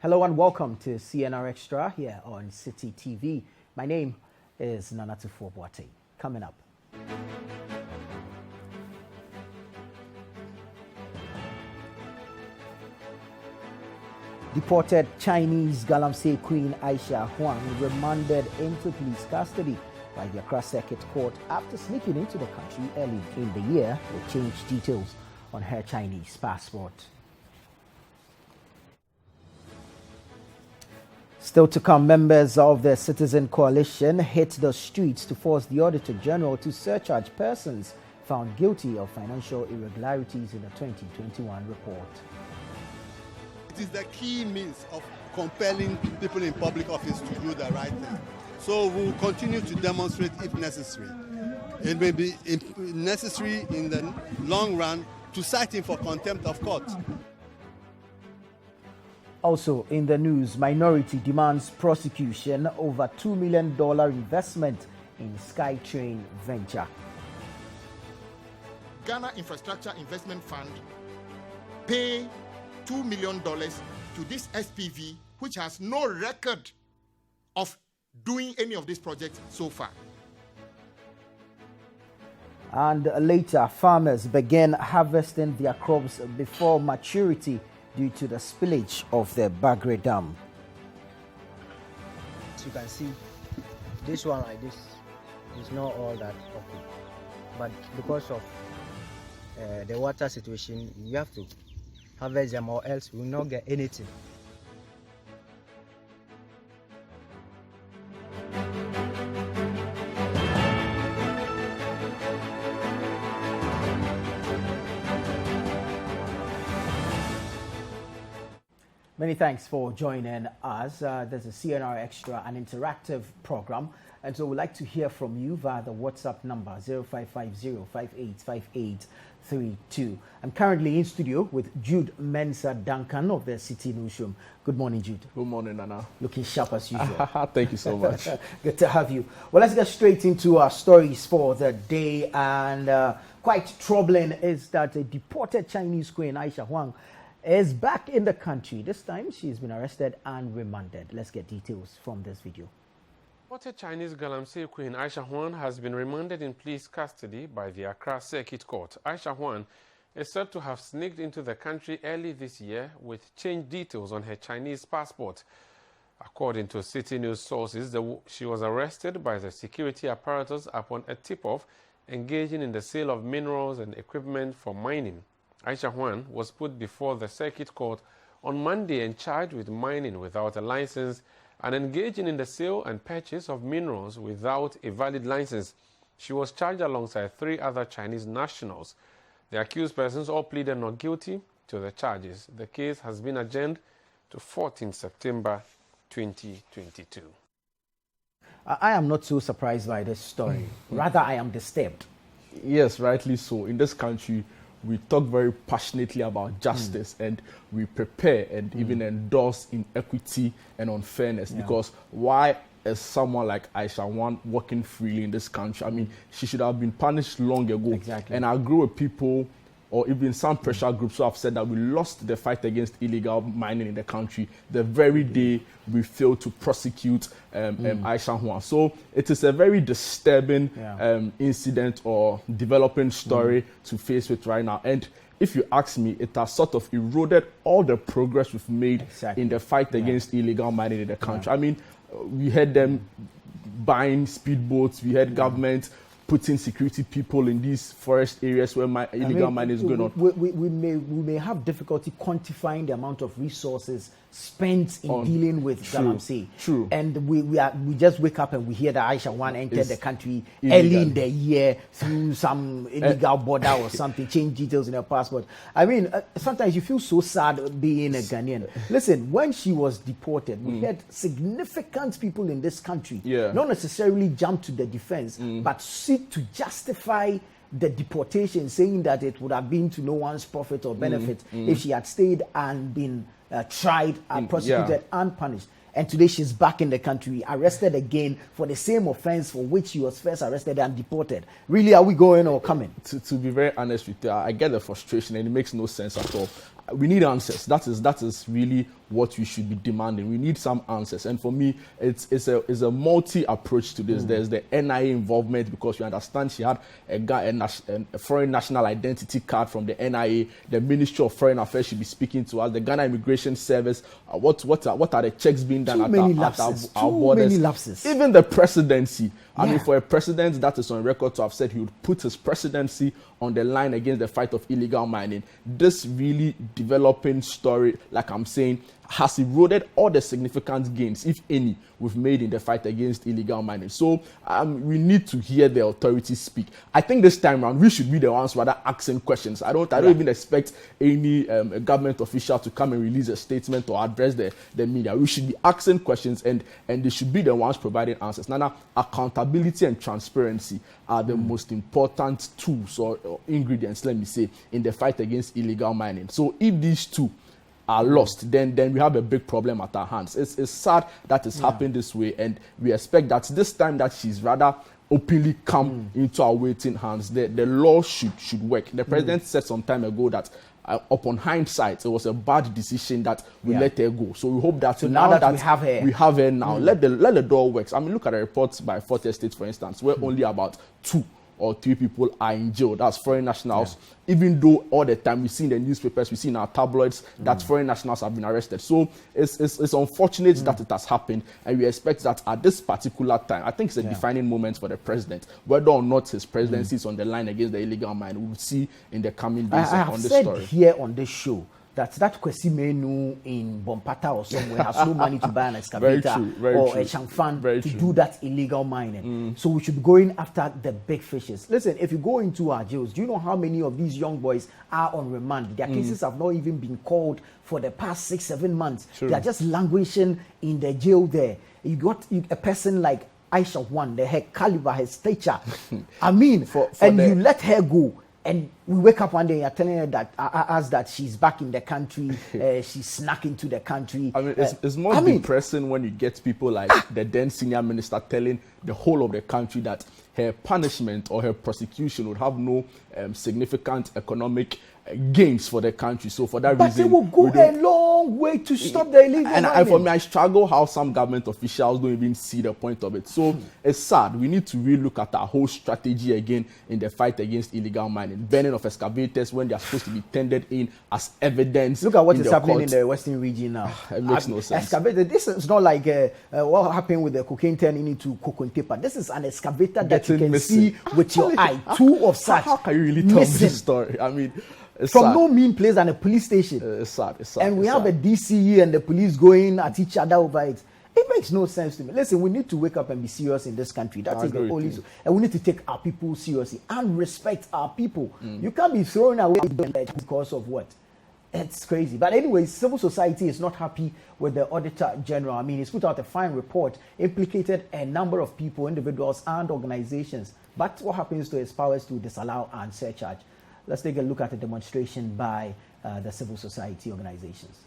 Hello and welcome to CNR Extra here on Citi TV. My name is Nanatu Boate. Coming up. Deported Chinese Galamsey Queen Aisha Huang remanded into police custody by the Accra Circuit Court after sneaking into the country early in the year with changed details on her Chinese passport. Still to come, members of the Citizen Coalition hit the streets to force the Auditor General to surcharge persons found guilty of financial irregularities in the 2021 report. It is the key means of compelling people in public office to do the right thing. So we will continue to demonstrate if necessary. It may be necessary in the long run to cite him for contempt of court. Also in the news, minority demands prosecution over $2 million investment in SkyTrain venture. Ghana Infrastructure Investment Fund pay $2 million to this SPV, which has no record of doing any of these projects so far. And later, farmers began harvesting their crops before maturity due to the spillage of the Bagre Dam. As you can see, this one like this is not all that okay. But because of the water situation, you have to harvest them or else we will not get anything. Many thanks for joining us. There's a CNR Extra, an interactive program. And so we'd like to hear from you via the WhatsApp number 0550-585832. I'm currently in studio with Jude Mensah Duncan of the Citi Newsroom. Good morning, Jude. Good morning, Nana. Looking sharp as usual. Thank you so much. Good to have you. Well, let's get straight into our stories for the day. And quite troubling is that a deported Chinese queen, Aisha Huang, is back in the country. This time, she's been arrested and remanded. Let's get details from this video. Deported Chinese Galamsey Queen Aisha Huang has been remanded in police custody by the Accra Circuit Court. Aisha Huang is said to have sneaked into the country early this year with changed details on her Chinese passport. According to Citi News sources, she was arrested by the security apparatus upon a tip-off engaging in the sale of minerals and equipment for mining. Aisha Huang was put before the Circuit Court on Monday and charged with mining without a license and engaging in the sale and purchase of minerals without a valid license. She was charged alongside 3 other Chinese nationals. The accused persons all pleaded not guilty to the charges. The case has been adjourned to 14 September 2022. I am not so surprised by this story. Rather, I am disturbed. Yes, rightly so. In this country, we talk very passionately about justice and we prepare and even endorse in equity and on fairness, because why is someone like Aisha Huang walking freely in this country? I mean, she should have been punished long ago. Exactly. And I agree with people or even some pressure groups who have said that we lost the fight against illegal mining in the country the very day we failed to prosecute Aisha Huang. So it is a very disturbing incident or developing story to face with right now. And if you ask me, it has sort of eroded all the progress we've made in the fight against illegal mining in the country. I mean, we had them buying speedboats, we had government putting security people in these forest areas where illegal mining is going on. We may have difficulty quantifying the amount of resources spent in dealing with Galamsey. True. And we just wake up and we hear that Aisha Huang entered the country early in the year through some illegal border or something, change details in her passport. I mean, sometimes you feel so sad being a Ghanaian. Listen, when she was deported, we had significant people in this country not necessarily jump to the defense, but seek to justify the deportation, saying that it would have been to no one's profit or benefit if she had stayed and been tried and prosecuted and punished. And today she's back in the country, arrested again for the same offense for which she was first arrested and deported. Really, are we going or coming? To be very honest with you, I get the frustration and it makes no sense at all. We need answers. That is really what we should be demanding. We need some answers. And for me, it's a multi-approach to this. There's the NIA involvement, because we understand she had a foreign national identity card from the NIA. The Ministry of Foreign Affairs should be speaking to us. The Ghana Immigration Service. What are the checks being done at our borders? Too many lapses. Even the presidency. I mean, for a president that is on record to have said he would put his presidency on the line against the fight of illegal mining, this really developing story, like I'm saying, has eroded all the significant gains, if any, we've made in the fight against illegal mining. So we need to hear the authorities speak. I think this time around, we should be the ones rather asking questions. I don't even expect any government official to come and release a statement or address the media. We should be asking questions, and they should be the ones providing answers. Now, accountability and transparency are the most important tools or ingredients, let me say, in the fight against illegal mining. So if these two are lost, then we have a big problem at our hands. It's sad that it's happened this way, and we expect that this time that she's rather openly come into our waiting hands, the law should work. The president said some time ago that upon hindsight, it was a bad decision that we let her go. So we hope that now that we have her now, let the door work. I mean, look at the reports by Forte State, for instance, where only about 2 or 3 people are in jail. That's foreign nationals. Even though all the time we see in the newspapers, we see in our tabloids that foreign nationals have been arrested. So it's unfortunate that it has happened, and we expect that at this particular time, I think it's a defining moment for the president. Whether or not his presidency is on the line against the illegal mine, we will see in the coming days on this story. I have said here on this show that Kwesi Menu in Bompata or somewhere has no money to buy an excavator or a Changfan to do that illegal mining. So we should be going after the big fishes. Listen, if you go into our jails, do you know how many of these young boys are on remand? Their cases have not even been called for the past 6-7 months. They are just languishing in the jail there. You got a person like Aisha Huang, her caliber, her stature. I mean, you let her go. And we wake up one day and you're telling her that she's back in the country, she snuck into the country. I mean, it's more depressing when you get people like the then senior minister telling the whole of the country that her punishment or her prosecution would have no significant economic gains for the country. So for that reason, they will go a long way to stop the illegal mining. And for me, I struggle how some government officials don't even see the point of it. So it's sad. We need to really look at our whole strategy again in the fight against illegal mining. Burning of excavators when they are supposed to be tendered in as evidence. Look at what is happening in the Western region now. It makes no sense. Excavator. This is not like what happened with the cocaine turning into cocoa paper. This is an excavator that you can see with your eye. 2 of such. How can you really tell this story? I mean, it's from sad. no mean place than a police station. It's sad. And we have a DCE and the police going at each other over it. It makes no sense to me. Listen, we need to wake up and be serious in this country. That is the only. And we need to take our people seriously and respect our people. You can't be throwing away because of what? It's crazy. But anyway, civil society is not happy with the Auditor General. I mean, he's put out a fine report, implicated a number of people, individuals, and organizations. But what happens to his powers to disallow and surcharge? Let's take a look at a demonstration by the civil society organizations.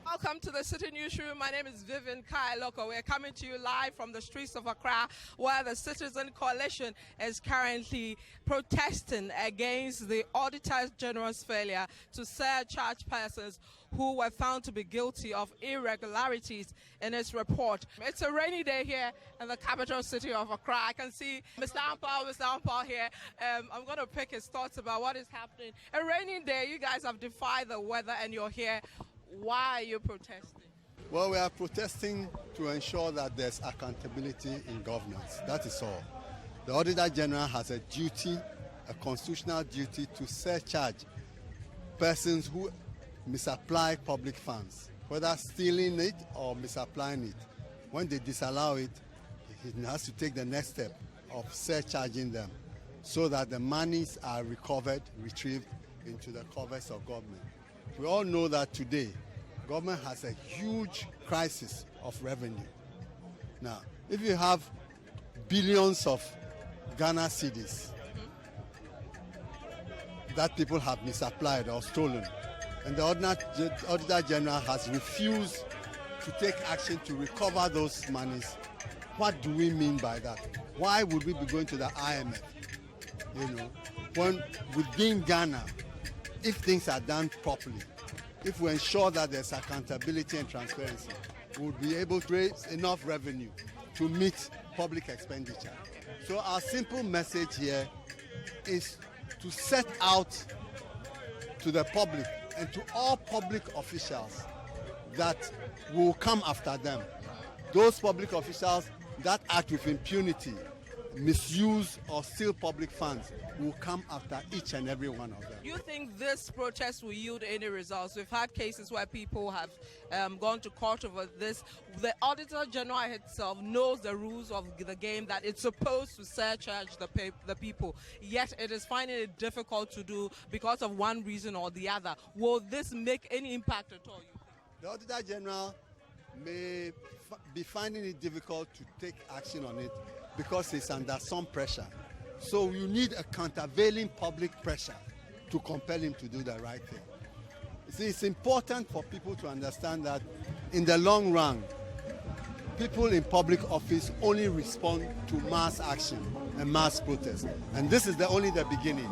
Welcome to the Citi Newsroom. My name is Vivian Kailoko. We're coming to you live from the streets of Accra, where the Citizen Coalition is currently protesting against the Auditor General's failure to surcharge persons who were found to be guilty of irregularities in its report. It's a rainy day here in the capital city of Accra. I can see Mr. Ampal here. I'm going to pick his thoughts about what is happening. A rainy day, you guys have defied the weather and you're here. Why are you protesting? Well, we are protesting to ensure that there's accountability in governance. That is all. The Auditor General has a duty, a constitutional duty, to surcharge persons who misapply public funds, whether stealing it or misapplying it. When they disallow it, he has to take the next step of surcharging them so that the monies are recovered, retrieved into the coffers of government. We all know that today, government has a huge crisis of revenue. Now, if you have billions of Ghana cedis that people have misapplied or stolen, and the Auditor General has refused to take action to recover those monies, what do we mean by that? Why would we be going to the IMF? When within Ghana, if things are done properly, if we ensure that there's accountability and transparency, we'll be able to raise enough revenue to meet public expenditure. So our simple message here is to set out to the public and to all public officials that will come after them. Those public officials that act with impunity, misuse or steal public funds, will come after each and every one of them. Do you think this protest will yield any results? We've had cases where people have gone to court over this. The Auditor General itself knows the rules of the game, that it's supposed to surcharge the people, yet it is finding it difficult to do because of one reason or the other. Will this make any impact at all, you think? The Auditor General may be finding it difficult to take action on it because he's under some pressure. So you need a countervailing public pressure to compel him to do the right thing. You see, it's important for people to understand that in the long run, people in public office only respond to mass action and mass protest. And this is only the beginning.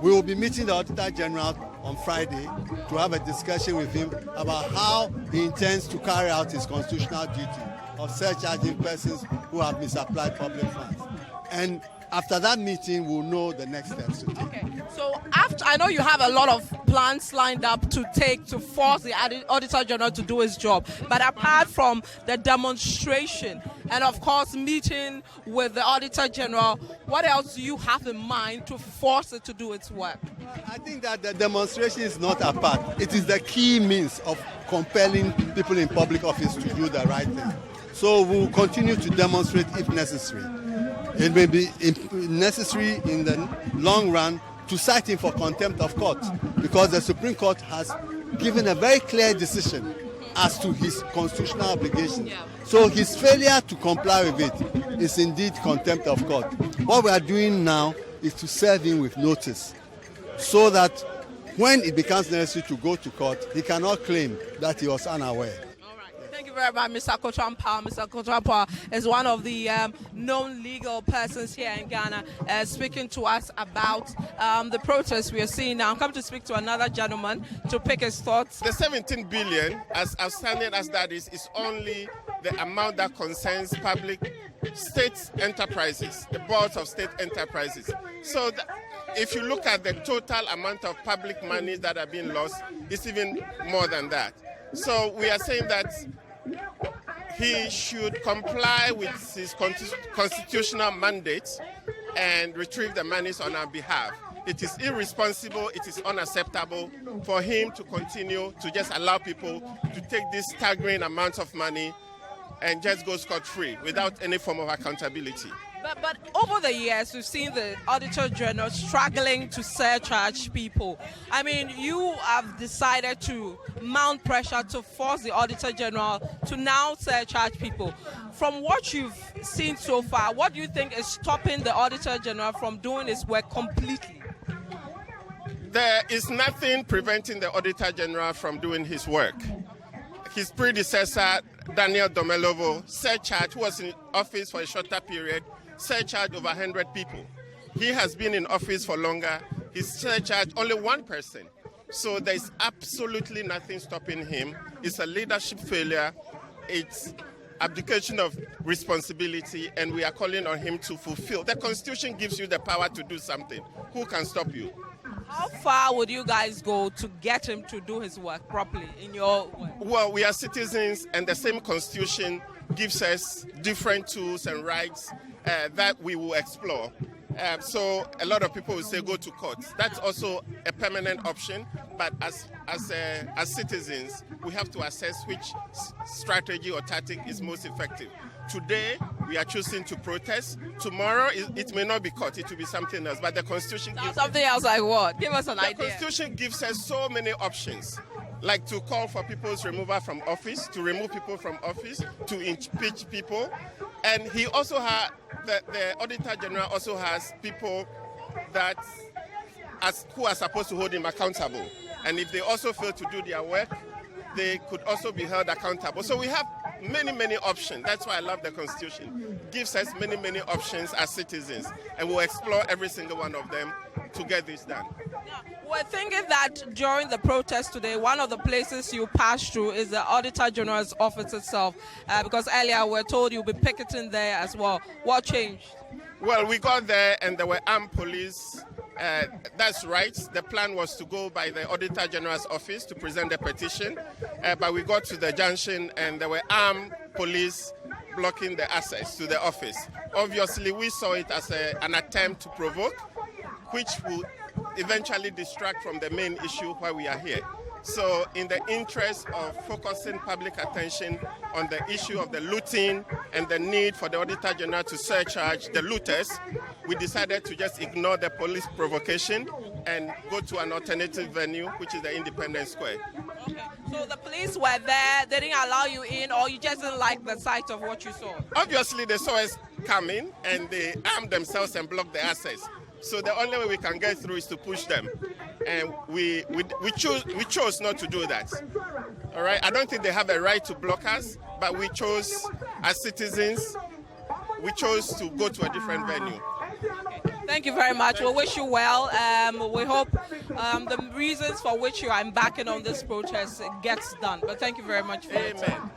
We will be meeting the Auditor General on Friday to have a discussion with him about how he intends to carry out his constitutional duty of surcharging persons who have misapplied public funds. And after that meeting, we'll know the next steps to take. Okay, so after, I know you have a lot of plans lined up to take to force the Auditor General to do his job, but apart from the demonstration and of course meeting with the Auditor General, what else do you have in mind to force it to do its work? I think that the demonstration is not a part. It is the key means of compelling people in public office to do the right thing. So we'll continue to demonstrate if necessary. It may be necessary in the long run to cite him for contempt of court, because the Supreme Court has given a very clear decision as to his constitutional obligation. So his failure to comply with it is indeed contempt of court. What we are doing now is to serve him with notice, so that when it becomes necessary to go to court, he cannot claim that he was unaware. Thank you very much, Mr. Kotrampa. Mr. Kotrampa is one of the known legal persons here in Ghana, speaking to us about the protests we are seeing now. I'm coming to speak to another gentleman to pick his thoughts. The 17 billion, as outstanding as that is only the amount that concerns public state enterprises, the boards of state enterprises. So if you look at the total amount of public money that are being lost, it's even more than that. So we are saying that he should comply with his constitutional mandate and retrieve the monies on our behalf. It is irresponsible, it is unacceptable for him to continue to just allow people to take these staggering amounts of money and just go scot-free without any form of accountability. But over the years, we've seen the Auditor General struggling to surcharge people. I mean, you have decided to mount pressure to force the Auditor General to now surcharge people. From what you've seen so far, what do you think is stopping the Auditor General from doing his work completely? There is nothing preventing the Auditor General from doing his work. His predecessor, Daniel Domelovo, surcharged, who was in office for a shorter period, surcharged over 100 people. He has been in office for longer. He's surcharged only one person. So there's absolutely nothing stopping him. It's a leadership failure. It's abdication of responsibility, and we are calling on him to fulfill. The Constitution gives you the power to do something. Who can stop you? How far would you guys go to get him to do his work properly in your work? Well, we are citizens, and the same Constitution gives us different tools and rights that we will explore. So a lot of people will say go to court. That's also a permanent option, but as citizens, we have to assess which strategy or tactic is most effective. Today, we are choosing to protest. Tomorrow, it may not be court, it will be something else, but the Constitution gives something else like what? Give us an idea. The Constitution gives us so many options, like to call for people's removal from office, to remove people from office, to impeach people. And he also has, the Auditor General also has people who are supposed to hold him accountable. And if they also fail to do their work, they could also be held accountable. So we have many options. That's why I love the Constitution. It gives us many options as citizens, and we'll explore every single one of them to get this done. We're thinking that during the protest today, one of the places you pass through is the Auditor General's office itself, because earlier we're told you'll be picketing there as well. What changed? Well, we got there and there were armed police. That's right. The plan was to go by the Auditor General's office to present the petition, but we got to the junction and there were armed police blocking the access to the office. Obviously, we saw it as an attempt to provoke, which will eventually distract from the main issue why we are here. So in the interest of focusing public attention on the issue of the looting and the need for the Auditor General to surcharge the looters, we decided to just ignore the police provocation and go to an alternative venue, which is the Independence Square. Okay. So the police were there, they didn't allow you in, or you just didn't like the sight of what you saw? Obviously, they saw us coming and they armed themselves and blocked the access. So the only way we can get through is to push them. And we chose not to do that. All right? I don't think they have a right to block us, but we chose, as citizens, we chose to go to a different venue. Thank you very much. We wish you well. We hope the reasons for which you are embarking on this protest gets done. But thank you very much for your time.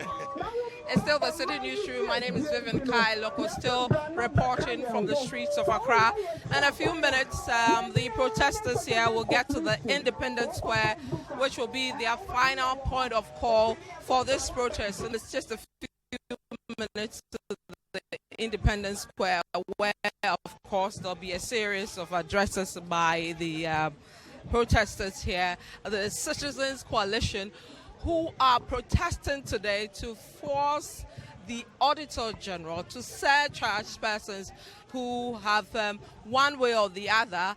It's still the City Newsroom. My name is Vivian Kai Loco, still reporting from the streets of Accra. In a few minutes, the protesters here will get to the Independence Square, which will be their final point of call for this protest. And it's just a few minutes to the Independence Square, where, of course, there'll be a series of addresses by the protesters here, the Citizens Coalition, who are protesting today to force the Auditor General to surcharge persons who have, one way or the other,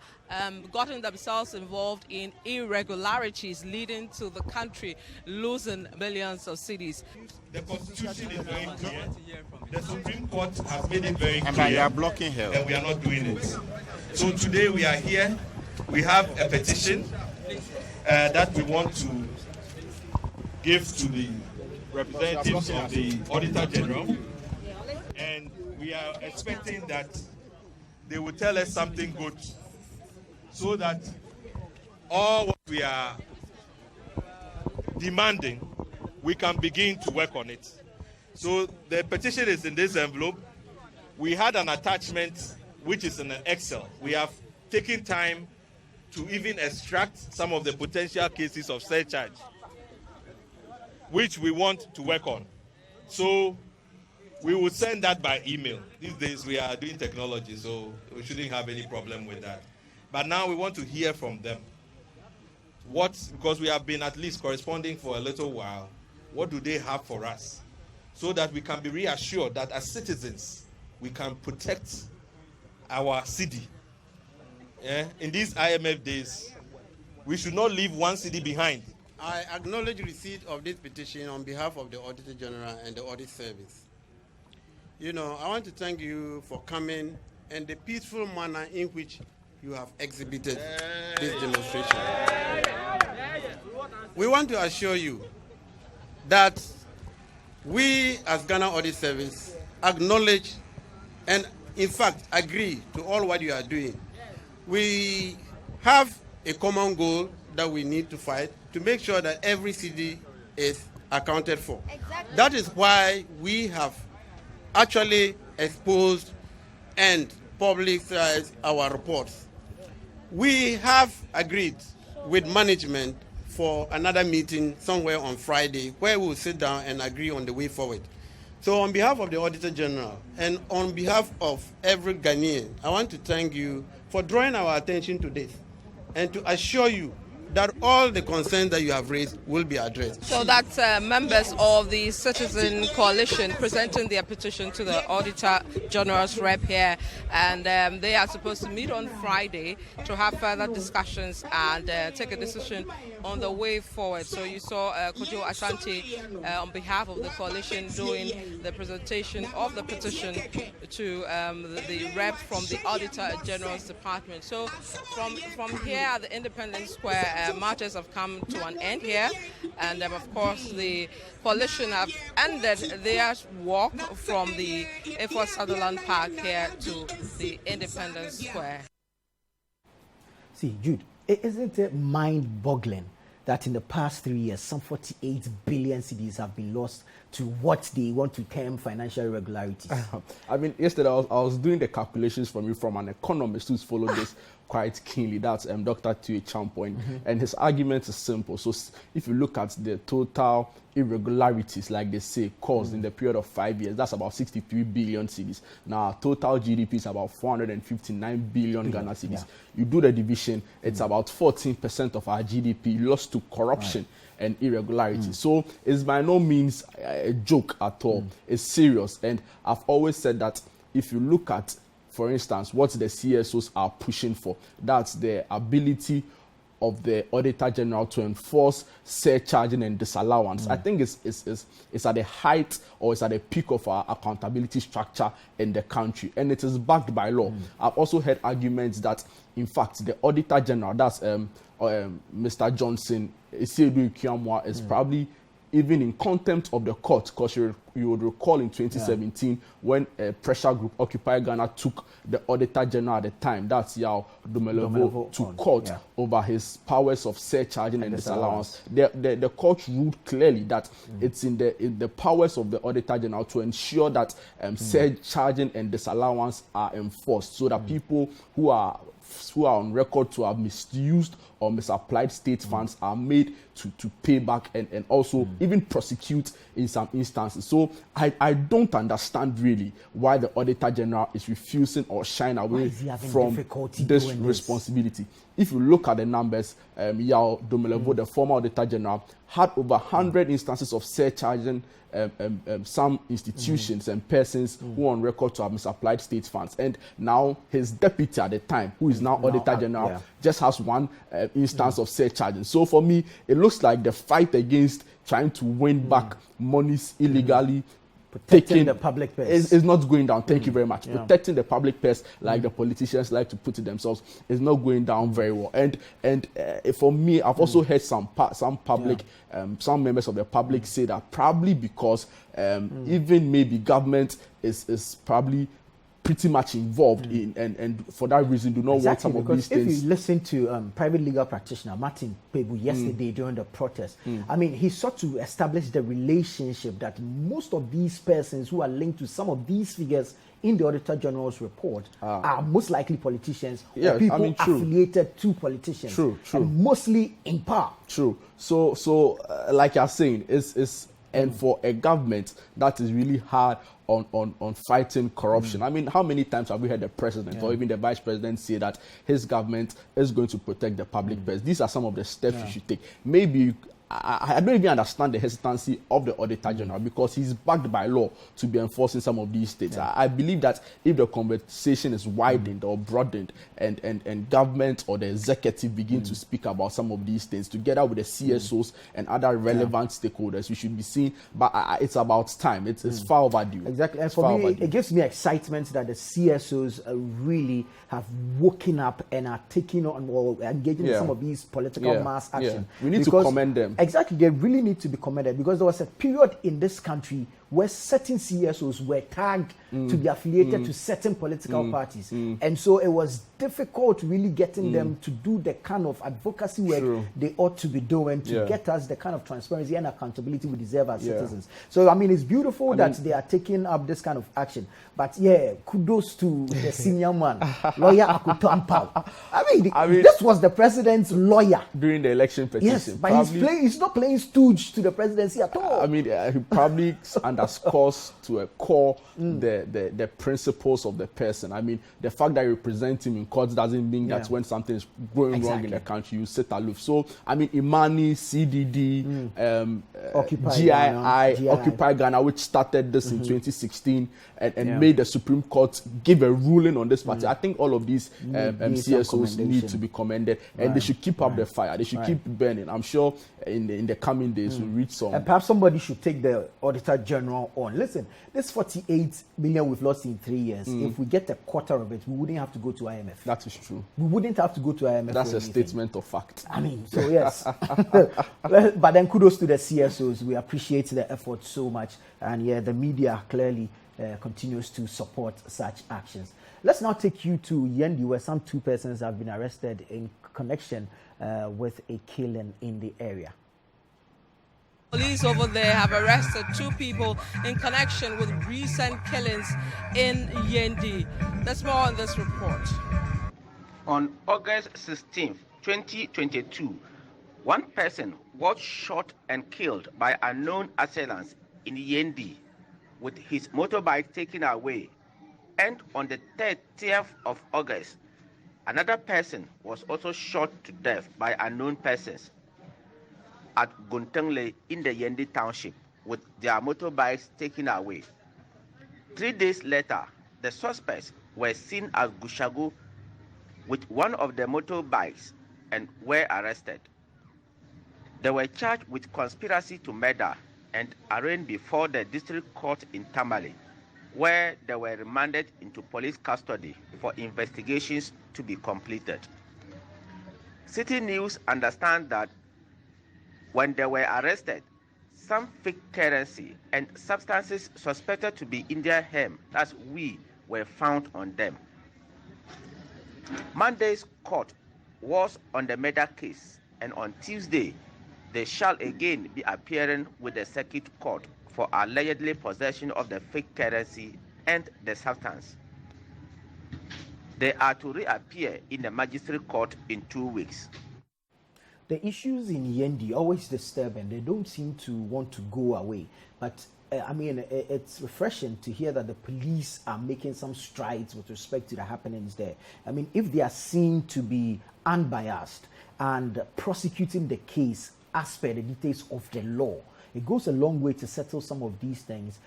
gotten themselves involved in irregularities leading to the country losing millions of cedis. The Constitution is very clear. The Supreme Court has made it very clear. And they are blocking her. And we are not doing it. So today we are here. We have a petition that we want to give to the representatives of the Auditor General, and we are expecting that they will tell us something good so that all what we are demanding, we can begin to work on it. So the petition is in this envelope. We had an attachment which is in an Excel. We have taken time to even extract some of the potential cases of surcharge, which we want to work on. So we will send that by email. These days we are doing technology, so we shouldn't have any problem with that. But now we want to hear from them. Because we have been at least corresponding for a little while, what do they have for us? So that we can be reassured that as citizens, we can protect our city. Yeah? In these IMF days, we should not leave one city behind. I acknowledge receipt of this petition on behalf of the Auditor General and the Audit Service. You know, I want to thank you for coming and the peaceful manner in which you have exhibited this demonstration. We want to assure you that we as Ghana Audit Service acknowledge and in fact agree to all what you are doing. We have a common goal that we need to fight to make sure that every city is accounted for. Exactly. That is why we have actually exposed and publicized our reports. We have agreed with management for another meeting somewhere on Friday where we'll sit down and agree on the way forward. So on behalf of the Auditor General and on behalf of every Ghanaian, I want to thank you for drawing our attention to this and to assure you that all the concerns that you have raised will be addressed. So that's members of the Citizen Coalition presenting their petition to the Auditor General's rep here, and they are supposed to meet on Friday to have further discussions and take a decision on the way forward. So you saw Kojo Asante on behalf of the coalition doing the presentation of the petition to the rep from the Auditor General's department. So from here at the Independence Square, marches have come to an end here, and of course the coalition have ended their walk from the A4 Sutherland Park here to the Independence Square. See, Jude, isn't it mind-boggling that in the past 3 years, some 48 billion cedis have been lost to what they want to term financial irregularities? I mean, yesterday I was doing the calculations from an economist who's followed this quite keenly. That's Dr. Tue Champoint, and his argument is simple. So if you look at the total irregularities, like they say, caused in the period of 5 years, that's about 63 billion cedis. Now, total GDP is about 459 billion Ghana cedis. Yeah. You do the division, it's about 14% of our GDP lost to corruption and irregularity. So it's by no means a joke at all. It's serious. And I've always said that if you look at, for instance, what the CSOs are pushing for, that's the ability of the Auditor General to enforce surcharging and disallowance. I think it's at the height, or it's at the peak of our accountability structure in the country, and it is backed by law. I've also heard arguments that, in fact, the Auditor General, that's Mr. Johnson, is probably even in contempt of the court, because you would recall in 2017 when a pressure group, Occupy Ghana, took the Auditor General at the time, that's Yao Dumelevo, to court over his powers of surcharging and disallowance. The court ruled clearly that it's in the powers of the Auditor General to ensure that surcharging and disallowance are enforced, so that people who are on record to have misused or misapplied state funds are made to pay back and also even prosecute in some instances. So I don't understand really why the Auditor General is refusing or shying away from this responsibility. If you look at the numbers, Yao Dumelevo, the former Auditor General, had over 100 instances of surcharging some institutions and persons who are on record to have misapplied state funds. And now his deputy at the time, who is now Auditor General, just has one instance of surcharging. So for me, it looks like the fight against trying to win back monies illegally, protecting the public purse is not going down. Thank you very much. Protecting the public purse, like the politicians like to put it themselves, is not going down very well. And for me, I've also heard some public, some members of the public say that probably because even maybe government is probably pretty much involved in, and for that reason do not want some of these things. If you listen to private legal practitioner Martin Pebu yesterday during the protest, I mean, he sought to establish the relationship that most of these persons who are linked to some of these figures in the Auditor General's report are most likely politicians or people affiliated to politicians. And mostly in power. So like you're saying, and for a government that is really hard on fighting corruption. I mean, how many times have we heard the president or even the vice president say that his government is going to protect the public purse? These are some of the steps you should take. Maybe I don't even understand the hesitancy of the Auditor General, because he's backed by law to be enforcing some of these states. I believe that if the conversation is widened or broadened and government or the executive begin to speak about some of these things together with the CSOs and other relevant stakeholders, we should be seeing, but it's about time. It's far overdue. Exactly. And for me, it gives me excitement that the CSOs really have woken up and are taking on or engaging in some of these political mass action. We need to commend them. Exactly, they really need to be commended, because there was a period in this country where certain CSOs were tagged to be affiliated to certain political parties. And so it was difficult really getting them to do the kind of advocacy work they ought to be doing to get us the kind of transparency and accountability we deserve as citizens. So, I mean, it's beautiful that they are taking up this kind of action. But kudos to the senior man, Lawyer Akuto Ampao. I mean, this was the president's lawyer. During the election petition. Yes, but he's not playing stooge to the presidency at all. I mean, he probably underscores to a core the principles of the person. I mean, the fact that you represent him in court doesn't mean that when something is going wrong in the country, you sit aloof. So, I mean, Imani, CDD, Occupy Ghana, which started this in 2016 and made the Supreme Court give a ruling on this party. I think all of these CSOs need to be commended, and they should keep up the fire. They should keep burning. I'm sure in the coming days we'll reach some. And perhaps somebody should take the Auditor General on. Listen, this 48 million we've lost in 3 years, if we get a quarter of it, we wouldn't have to go to IMF. That is true. We wouldn't have to go to IMF. That's a statement of fact. I mean, so yes. But then kudos to the CSOs. We appreciate the effort so much. And yeah, the media clearly continues to support such actions. Let's now take you to Yendi, where some 2 persons have been arrested in connection with a killing in the area. Police over there have arrested 2 people in connection with recent killings in Yendi. There's more on this report. On August 16, 2022, 1 person was shot and killed by unknown assailants in Yendi, with his motorbike taken away. And on the 30th of August, another person was also shot to death by unknown persons at Guntengle in the Yendi township, with their motorbikes taken away. 3 days later, the suspects were seen at Gushagu with one of the motorbikes and were arrested. They were charged with conspiracy to murder and arraigned before the district court in Tamale, where they were remanded into police custody for investigations to be completed. City News understands that when they were arrested, some fake currency and substances suspected to be Indian hemp, that's weed, were found on them. Monday's court was on the murder case, and on Tuesday, they shall again be appearing with the circuit court for allegedly possession of the fake currency and the substance. They are to reappear in the magistrate court in 2 weeks. The issues in Yendi always disturb, and they don't seem to want to go away. But I mean, it's refreshing to hear that the police are making some strides with respect to the happenings there. I mean, if they are seen to be unbiased and prosecuting the case as per the details of the law, it goes a long way to settle some of these things.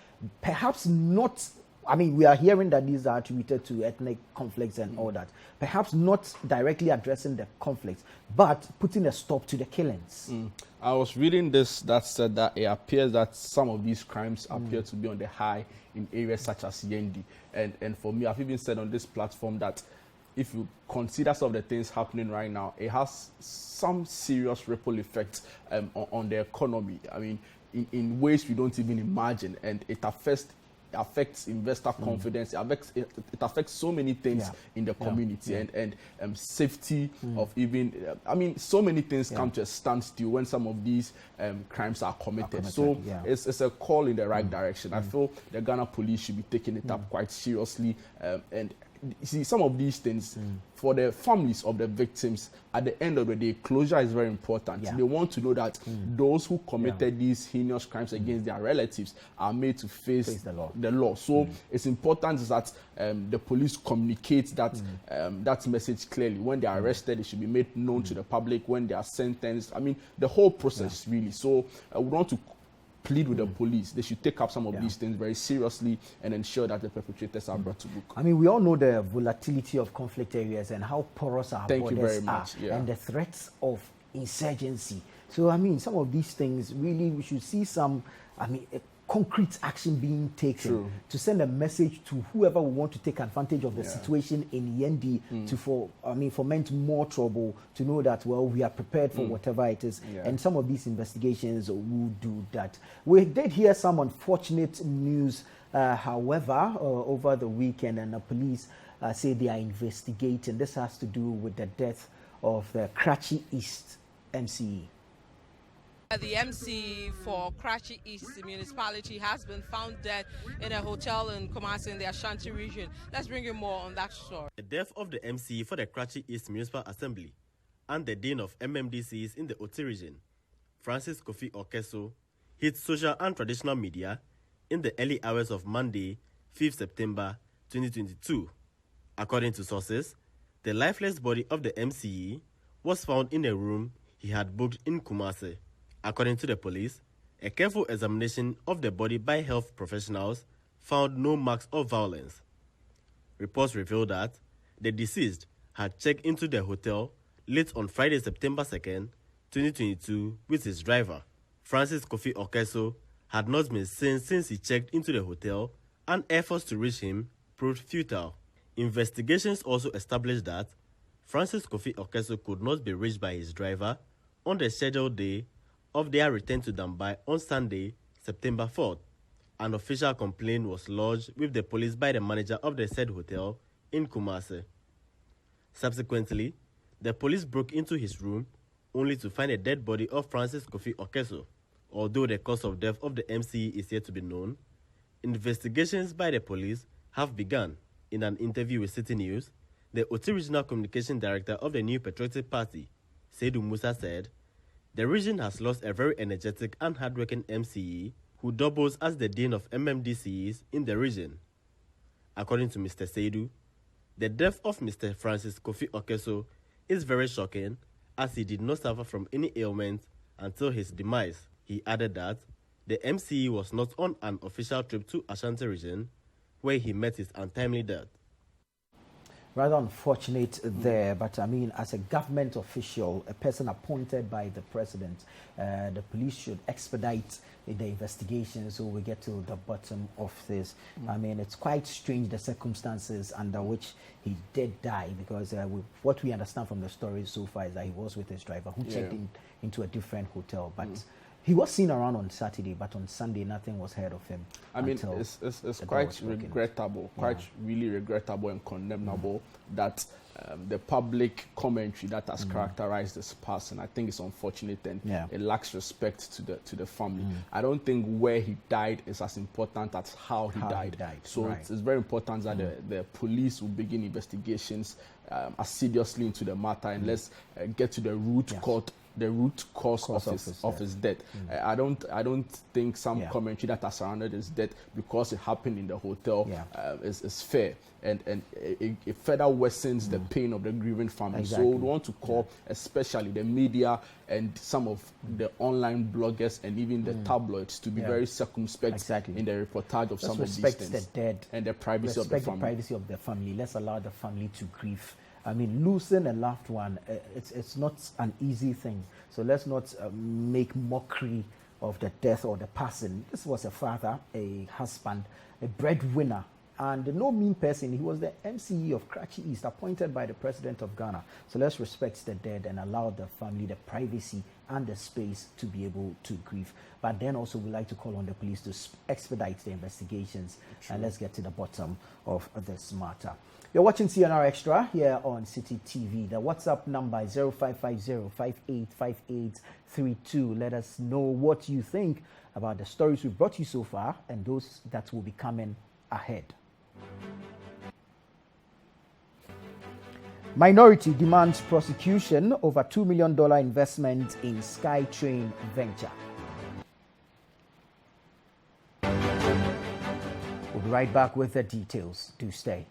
Perhaps not, I mean, we are hearing that these are attributed to ethnic conflicts and all that. Perhaps not directly addressing the conflicts, but putting a stop to the killings. I was reading this that said that it appears that some of these crimes appear to be on the high in areas such as Yendi. And for me, I've even said on this platform that if you consider some of the things happening right now, it has some serious ripple effects on the economy. I mean, in ways we don't even imagine, and it affects investor confidence. It affects so many things in the community and safety of even. I mean, so many things come to a standstill when some of these crimes are committed. So it's a call in the right direction. I feel the Ghana police should be taking it up quite seriously. And see, some of these things for the families of the victims, at the end of the day, closure is very important. They want to know that those who committed these heinous crimes against their relatives are made to face the law. So it's important that the police communicate that that message clearly. When they are arrested, it should be made known to the public. When they are sentenced, I mean, the whole process really. So we want to plead with the police. They should take up some of these things very seriously and ensure that the perpetrators are brought to book. I mean, we all know the volatility of conflict areas and how porous our Thank borders you very are, much. and the threats of insurgency. So, I mean, some of these things, really, we should see some, I mean, concrete action being taken to send a message to whoever will want to take advantage of the situation in Yendi to foment more trouble, to know that, well, we are prepared for whatever it is. And some of these investigations will do that. We did hear some unfortunate news, however, over the weekend, and the police say they are investigating. This has to do with the death of the Karachi East MCE. The MC for Karachi East municipality has been found dead in a hotel in Kumasi in the Ashanti region. Let's bring you more on that story. The death of the MC for the Karachi East Municipal Assembly and the Dean of MMDCs in the Oti region, Francis Kofi Okeso, hit social and traditional media in the early hours of Monday, 5th September 2022. According to sources, the lifeless body of the MCE was found in a room he had booked in Kumasi. According to the police, a careful examination of the body by health professionals found no marks of violence. Reports revealed that the deceased had checked into the hotel late on Friday, September 2nd, 2022 with his driver, Francis Kofi Okeso, had not been seen since he checked into the hotel, and efforts to reach him proved futile. Investigations also established that Francis Kofi Okeso could not be reached by his driver on the scheduled day of their return to Dambai on Sunday, September 4th. An official complaint was lodged with the police by the manager of the said hotel in Kumasi. Subsequently, the police broke into his room only to find a dead body of Francis Kofi Okeso. Although the cause of death of the MCE is yet to be known, investigations by the police have begun. In an interview with Citi News, the Oti Regional Communication Director of the New Patriotic Party, Seydou Musa, said, "The region has lost a very energetic and hardworking MCE who doubles as the dean of MMDCs in the region." According to Mr. Seydou, the death of Mr. Francis Kofi Okeso is very shocking, as he did not suffer from any ailment until his demise. He added that the MCE was not on an official trip to Ashanti region, where he met his untimely death. Rather unfortunate there, but I mean, as a government official, a person appointed by the president, the police should expedite the investigation so we get to the bottom of this. I mean, it's quite strange the circumstances under which he did die, because what we understand from the story so far is that he was with his driver who checked into a different hotel, but he was seen around on Saturday, but on Sunday nothing was heard of him. I mean, it's quite regrettable, really regrettable and condemnable that the public commentary that has characterized this person, I think it's unfortunate, and it lacks respect to the family. I don't think where he died is as important as how he died. So it's very important that the police will begin investigations assiduously into the matter, and let's get to the root cause of his death. I don't think some commentary that has surrounded his death because it happened in the hotel is fair, and it further worsens the pain of the grieving family. So we want to call especially the media and some of the online bloggers and even the tabloids to be very circumspect in the reportage of some of these things. The dead and the privacy of the family. Respect the privacy of the family. Let's allow the family to grieve. I mean, losing a loved one, it's not an easy thing. So let's not make mockery of the death or the passing. This was a father, a husband, a breadwinner, and no mean person. He was the MCE of Karachi East, appointed by the president of Ghana. So let's respect the dead and allow the family the privacy and the space to be able to grieve. But then also we like to call on the police to expedite the investigations, and let's get to the bottom of this matter. You're watching CNR Extra here on Citi TV. The WhatsApp number is 0550-585832. Let us know what you think about the stories we've brought you so far and those that will be coming ahead. Minority demands prosecution over $2 million investment in SkyTrain venture. We'll be right back with the details. Do stay.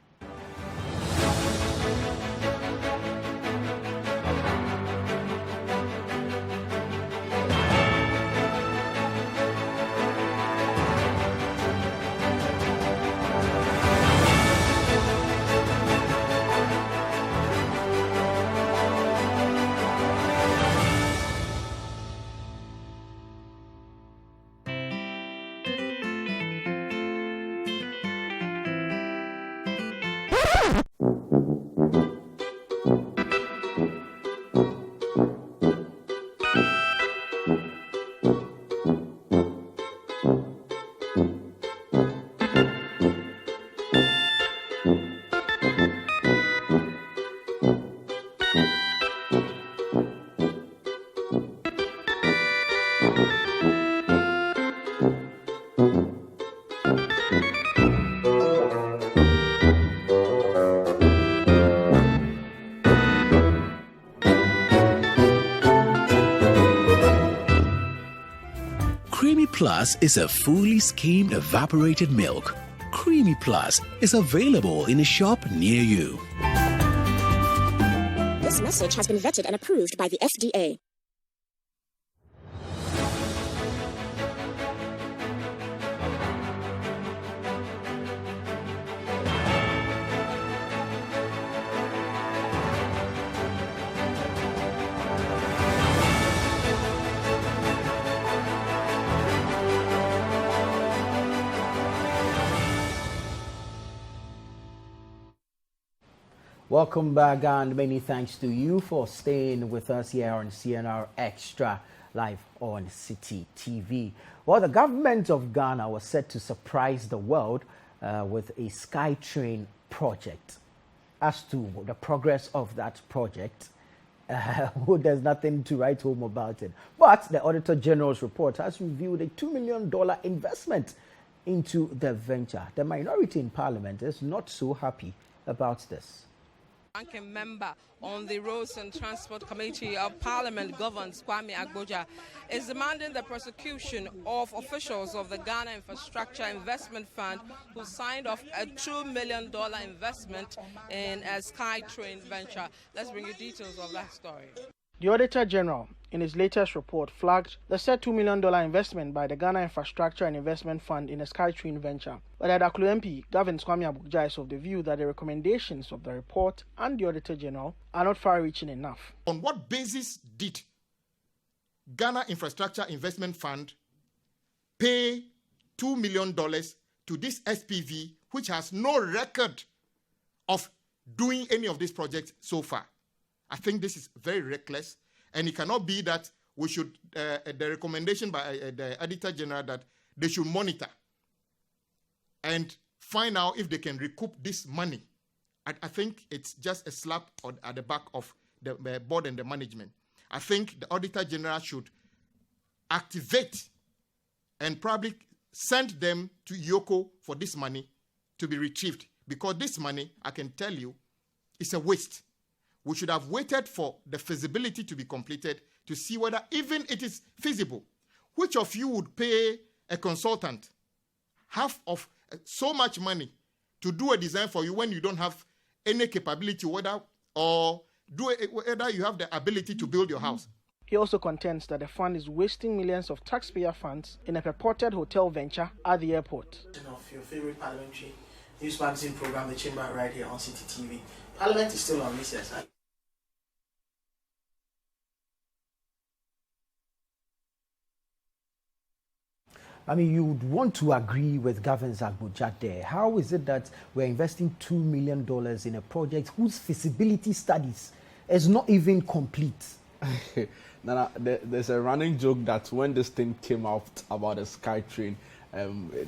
Creamy Plus is a fully skimmed evaporated milk. Creamy Plus is available in a shop near you. This message has been vetted and approved by the FDA. Welcome back, and many thanks to you for staying with us here on CNR Extra, live on Citi TV. Well, the government of Ghana was set to surprise the world with a SkyTrain project. As to the progress of that project, there's nothing to write home about it. But the Auditor General's report has revealed a $2 million investment into the venture. The minority in Parliament is not so happy about this. Ranking member on the Roads and Transport Committee of Parliament, Governor Kwame Agboja, is demanding the prosecution of officials of the Ghana Infrastructure Investment Fund who signed off a $2 million investment in a SkyTrain venture. Let's bring you details of that story. The Auditor General, in his latest report, flagged the said $2 million investment by the Ghana Infrastructure and Investment Fund in a SkyTrain venture. But the Daklu MP, Gavin Kwame Agboja, is of the view that the recommendations of the report and the Auditor General are not far-reaching enough. On what basis did Ghana Infrastructure Investment Fund pay $2 million to this SPV, which has no record of doing any of these projects so far? I think this is very reckless, and it cannot be that we should, the recommendation by the Auditor General that they should monitor and find out if they can recoup this money. I think it's just a slap at the back of the board and the management. I think the Auditor General should activate and probably send them to Yoko for this money to be retrieved, because this money, I can tell you, is a waste. We should have waited for the feasibility to be completed to see whether even it is feasible. Which of you would pay a consultant half of so much money to do a design for you when you don't have any capability, whether you have the ability to build your house? He also contends that the fund is wasting millions of taxpayer funds in a purported hotel venture at the airport. Of your favorite parliamentary news magazine program, The Chamber, right here on Citi TV. Parliament is still on recess. I mean, you would want to agree with Gavin Agboja there. How is it that we're investing $2 million in a project whose feasibility studies is not even complete? Nana, there's a running joke that when this thing came out about the SkyTrain,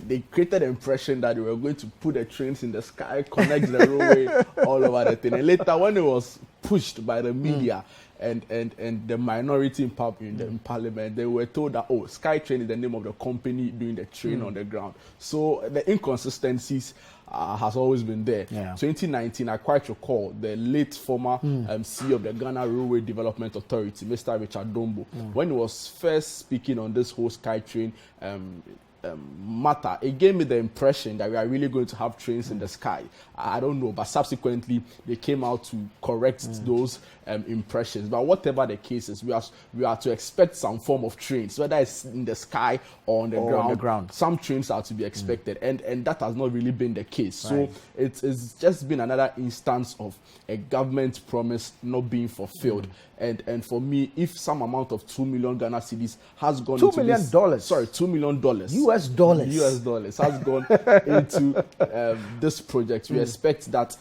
they created the impression that they were going to put the trains in the sky, connect the railway all over the thing. And later, when it was pushed by the media and the minority in Parliament, they were told that, oh, SkyTrain is the name of the company doing the train on the ground. So the inconsistencies has always been there. 2019, I quite recall the late former CEO of the Ghana Railway Development Authority, Mr. Richard Dombo, when he was first speaking on this whole SkyTrain matter, it gave me the impression that we are really going to have trains in the sky. I don't know, but subsequently they came out to correct those impressions. But whatever the case is, we are to expect some form of trains, whether it's in the sky or on the ground. Some trains are to be expected, and that has not really been the case. So it's just been another instance of a government promise not being fulfilled. And for me, if some amount of 2 million Ghana cedis has gone $2 million. $2 million. US dollars has gone into this project. We expect that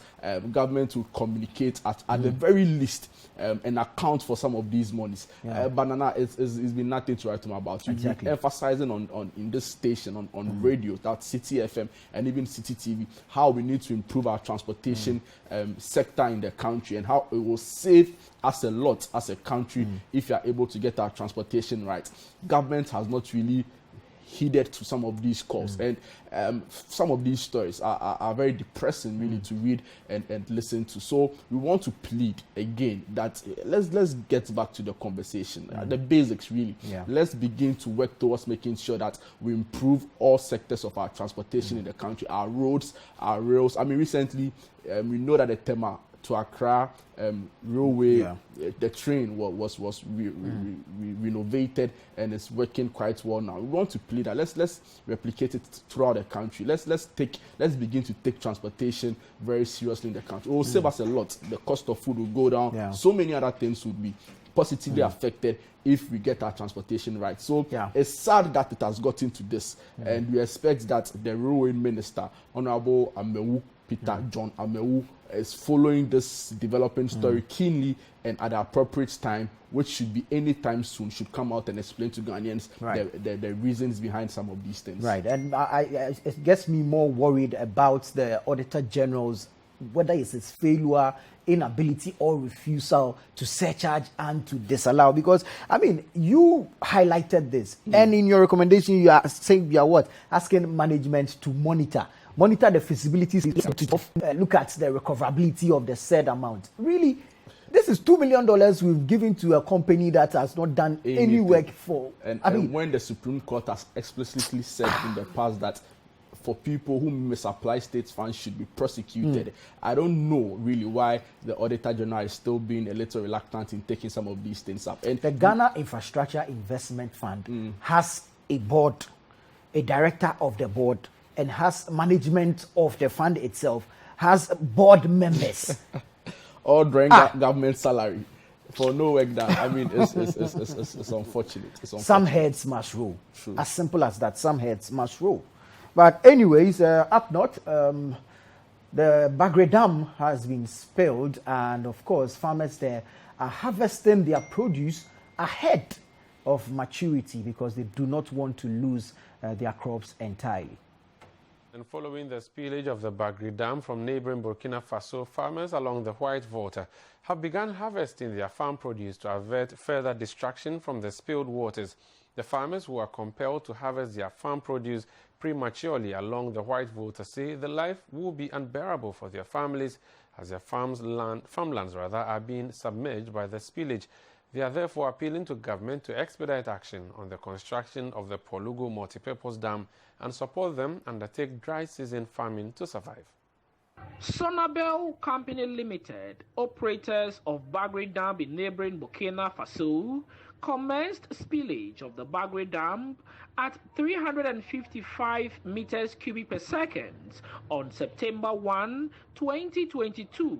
government will communicate at the very least and account for some of these monies. Banana, it's been nothing to write home about. We've been emphasizing on in this station, on radio, that's Citi FM and even Citi TV, how we need to improve our transportation sector in the country and how it will save us a lot as a country if you are able to get our transportation right. Government has not really heeded to some of these calls, and some of these stories are very depressing really to read and listen to. So we want to plead again that let's get back to the conversation, the basics really. Let's begin to work towards making sure that we improve all sectors of our transportation in the country, our roads, our rails. I mean, recently we know that the Tema to Accra railway, the train was renovated and it's working quite well now. We want to plead that let's replicate it throughout the country. Let's begin to take transportation very seriously in the country. It will save us a lot. The cost of food will go down. So many other things would be positively affected if we get our transportation right. So it's sad that it has gotten to this, and we expect that the railway minister, Honorable Amewu, Peter John Amewu is following this developing story keenly and at the appropriate time, which should be any time soon, should come out and explain to Ghanaians the reasons behind some of these things. Right, and it gets me more worried about the Auditor General's, whether it's his failure, inability or refusal to surcharge and to disallow. Because, I mean, you highlighted this, and in your recommendation, you are saying you are what? Asking management to monitor the feasibility, to look at the recoverability of the said amount. Really, this is $2 million we've given to a company that has not done any work for. And when the Supreme Court has explicitly said in the past that for people who misapply state funds should be prosecuted, I don't know really why the Auditor General is still being a little reluctant in taking some of these things up. And the Ghana Infrastructure Investment Fund has a board, a director of the board, and has management of the fund itself, has board members. All drawing government salary for no work done. I mean, it's unfortunate. Some heads must roll. True. As simple as that. Some heads must roll. But anyways, up north, the Bagre Dam has been spilled, and of course, farmers there are harvesting their produce ahead of maturity because they do not want to lose their crops entirely. And following the spillage of the Bagre Dam from neighboring Burkina Faso, farmers along the White Volta have begun harvesting their farm produce to avert further destruction from the spilled waters. The farmers who are compelled to harvest their farm produce prematurely along the White Volta say the life will be unbearable for their families as their farmlands are being submerged by the spillage. They are therefore appealing to government to expedite action on the construction of the Polugo multipurpose dam and support them undertake dry season farming to survive. Sonabel Company Limited, operators of Bagre Dam in neighboring Burkina Faso, commenced spillage of the Bagre Dam at 355 meters cubic per second on September 1, 2022,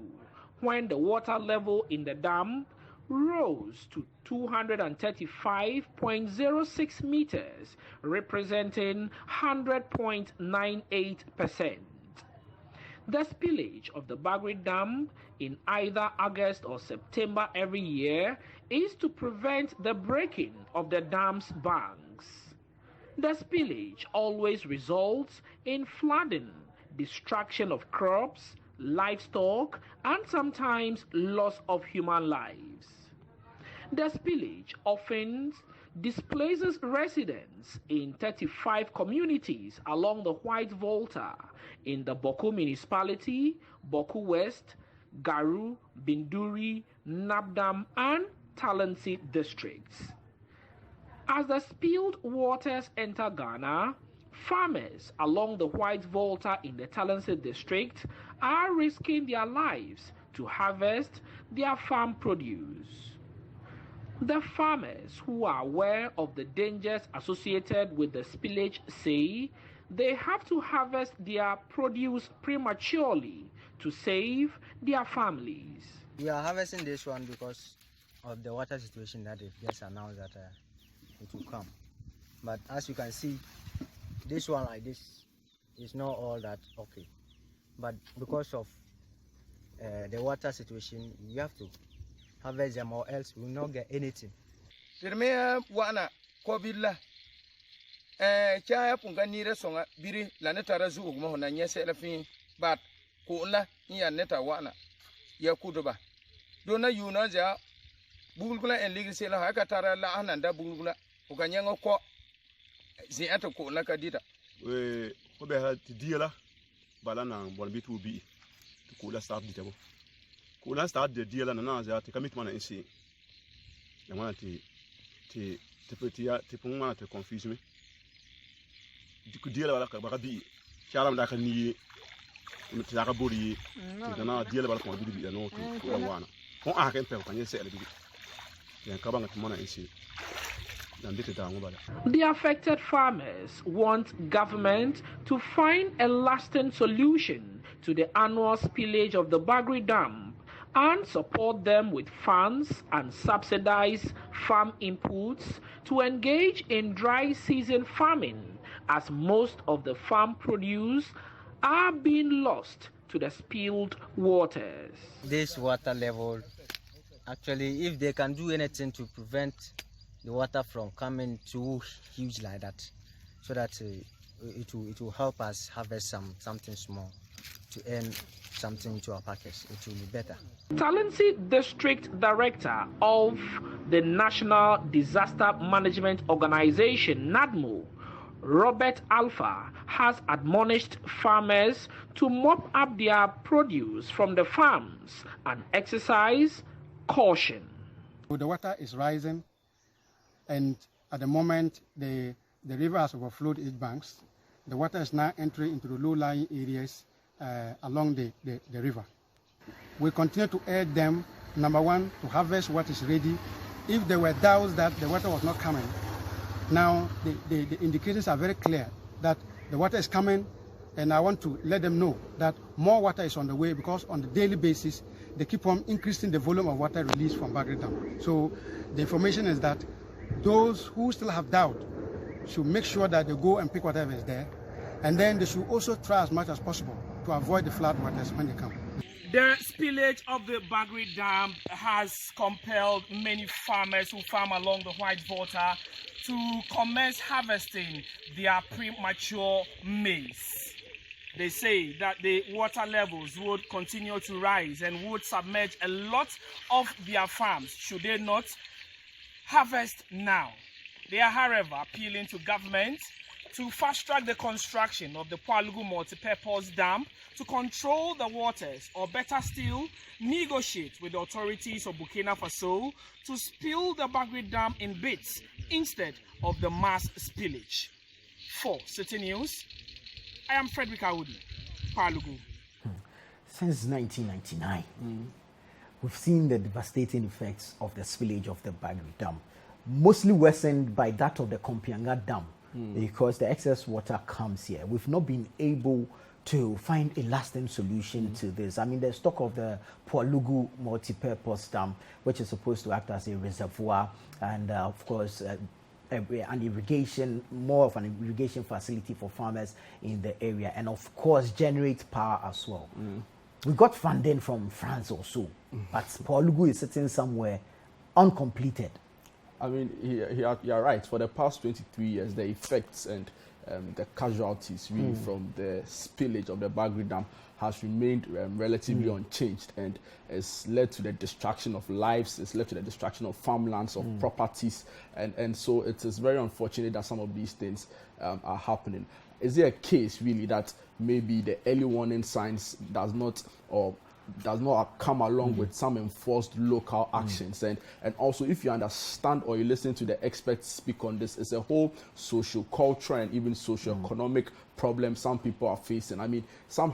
when the water level in the dam rose to 235.06 meters, representing 100.98%. The spillage of the Bagre Dam in either August or September every year is to prevent the breaking of the dam's banks. The spillage always results in flooding, destruction of crops, livestock, and sometimes loss of human lives. The spillage often displaces residents in 35 communities along the White Volta in the Boku municipality, Boku West, Garu, Binduri, Nabdam, and Talansi districts. As the spilled waters enter Ghana, farmers along the White Volta in the Talansi district are risking their lives to harvest their farm produce. The farmers who are aware of the dangers associated with the spillage say they have to harvest their produce prematurely to save their families. We are harvesting this one because of the water situation that it just announced that it will come. But as you can see, this one like this is not all that okay. But because of the water situation, you have to harvest them or else we will not get anything. Tirmea wana kobilla chaya punga nire songa biri la neta razu ugmo na nyese elafin bat kuula ya neta wana ya kuduba dona yuna ja bulgula en ligisi la haka tara la ananda bulgula uganyango ko zi ata kuula kadita we ko be ha tidiela bala na bon bitu bi kuula start ditabo kuula start de diela na ja te kamit mana insi ya mana ti petia te pungma te confuse me diku diela bala ka bi charam da kan ni mi ta ka bori te na diela bala ko bi ya no to wana ko a kan pe ko ni se bi ya ka banga mana insi. The affected farmers want government to find a lasting solution to the annual spillage of the Bagre Dam and support them with funds and subsidize farm inputs to engage in dry season farming, as most of the farm produce are being lost to the spilled waters. This water level, actually, if they can do anything to prevent the water from coming too huge like that, so that it will help us harvest something small to earn something to our package, it will be better. Talensi District Director of the National Disaster Management Organization, NADMO, Robert Alpha, has admonished farmers to mop up their produce from the farms and exercise caution. The water is rising, and at the moment the river has overflowed its banks. The water is now entering into the low-lying areas along the river. We continue to urge them, number one, to harvest what is ready. If there were doubts that the water was not coming, now the indicators are very clear that the water is coming, and I want to let them know that more water is on the way, because on the daily basis they keep on increasing the volume of water released from Bagre Dam. So the information is that those who still have doubt should make sure that they go and pick whatever is there, and then they should also try as much as possible to avoid the flood waters when they come. The spillage of the Bagre Dam has compelled many farmers who farm along the White Water to commence harvesting their premature maize. They say that the water levels would continue to rise and would submerge a lot of their farms should they not harvest now. They are, however, appealing to government to fast-track the construction of the Palugu multi-purpose dam to control the waters, or better still, negotiate with the authorities of Burkina Faso to spill the Bagre Dam in bits instead of the mass spillage. For Citi News, I am Frederick Audi, Palugu. Since 1999, we've seen the devastating effects of the spillage of the Bagre Dam, mostly worsened by that of the Kompianga Dam, because the excess water comes here. We've not been able to find a lasting solution to this. I mean, the stock of the Palugu multi-purpose dam, which is supposed to act as a reservoir and, of course, an irrigation, more of an irrigation facility for farmers in the area, and of course generate power as well. We got funding from France also, but Palugu is sitting somewhere uncompleted. I mean, you're right. For the past 23 years, the effects and the casualties really from the spillage of the Bagre Dam has remained relatively unchanged, and it's led to the destruction of lives, it's led to the destruction of farmlands, of properties, and so it is very unfortunate that some of these things are happening. Is there a case really that maybe the early warning signs does not come along with some enforced local actions? And also, if you understand or you listen to the experts speak on this, it's a whole social, cultural, and even socio-economic problem some people are facing. I mean, some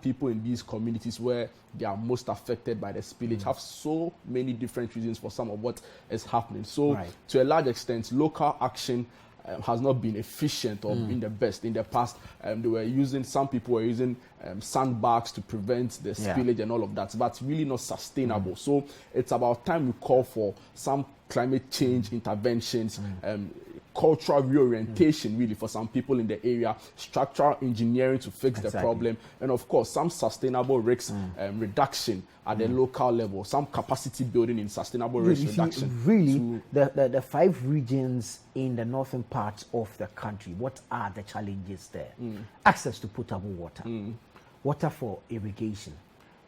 people in these communities where they are most affected by the spillage have so many different reasons for some of what is happening. So to a large extent, local action has not been efficient or been the best. In the past, some people were using sandbags to prevent the spillage and all of that, but really not sustainable. So it's about time we call for some climate change interventions, cultural reorientation really for some people in the area, structural engineering to fix the problem, and of course some sustainable risk reduction at the local level, some capacity building in sustainable risk reduction. Really, the 5 regions in the northern part of the country, what are the challenges there? Access to potable water, water for irrigation,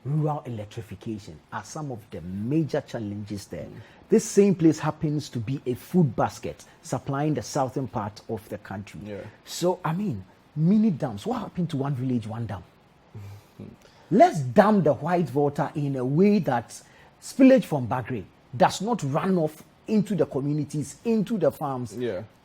rural electrification are some of the major challenges there. This same place happens to be a food basket supplying the southern part of the country. So, I mean, mini dams. What happened to one village, one dam? Let's dam the White Water in a way that spillage from Bagre does not run off into the communities, into the farms.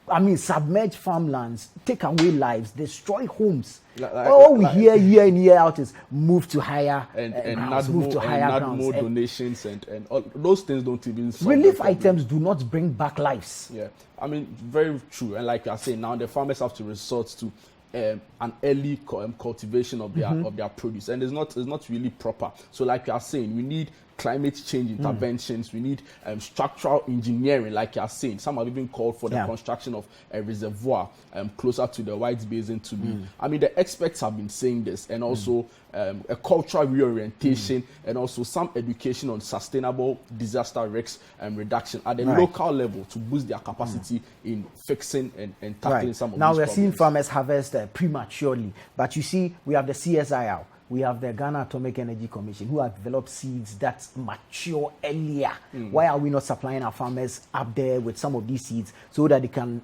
I mean, submerge farmlands, take away lives, destroy homes. All we hear year in, year out is move to higher grounds, move to higher grounds. More donations and all those things don't even solve relief items do not bring back lives. I mean, very true. And like I say, now the farmers have to resort to an early cultivation of their produce, and it's not really proper. So like you are saying, we need climate change interventions. We need structural engineering, like you're saying. Some have even called for the construction of a reservoir closer to the White Basin to be. I mean, the experts have been saying this, and also a cultural reorientation, and also some education on sustainable disaster risk reduction at the local level to boost their capacity in fixing and tackling some of these problems. Now we're seeing farmers harvest prematurely, but you see, we have the CSIR. We have the Ghana Atomic Energy Commission who have developed seeds that mature earlier. Why are we not supplying our farmers up there with some of these seeds so that they can,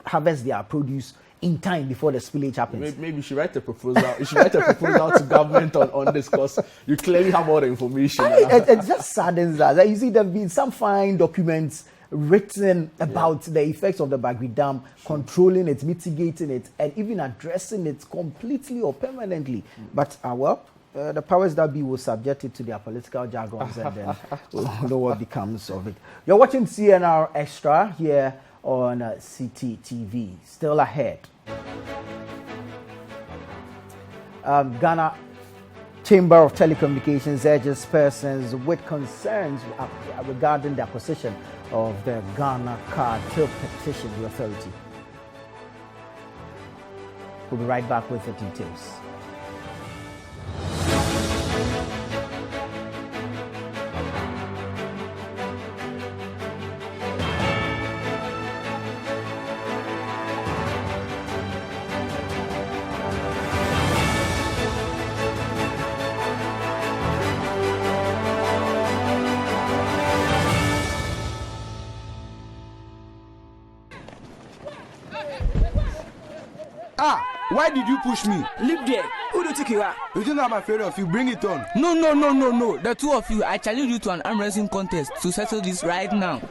harvest their produce in time before the spillage happens? Maybe you should write a proposal. You should write a proposal to government on this, because you clearly have all the information. It just saddens us. You see, there have been some fine documents written about the effects of the Bagri Dam, controlling it, mitigating it, and even addressing it completely or permanently. But, the powers that be will subject it to their political jargons, and then we'll know what becomes of it. You're watching CNR Extra here on Citi TV. Still ahead. Ghana Chamber of Telecommunications urges persons with concerns regarding the acquisition of the Ghana card to petition the authority. We'll be right back with the details. Why did you push me? Leave there. Who do you think you are? You think I'm afraid of you? Bring it on. No. The two of you, I challenge you to an arm wrestling contest to settle this right now.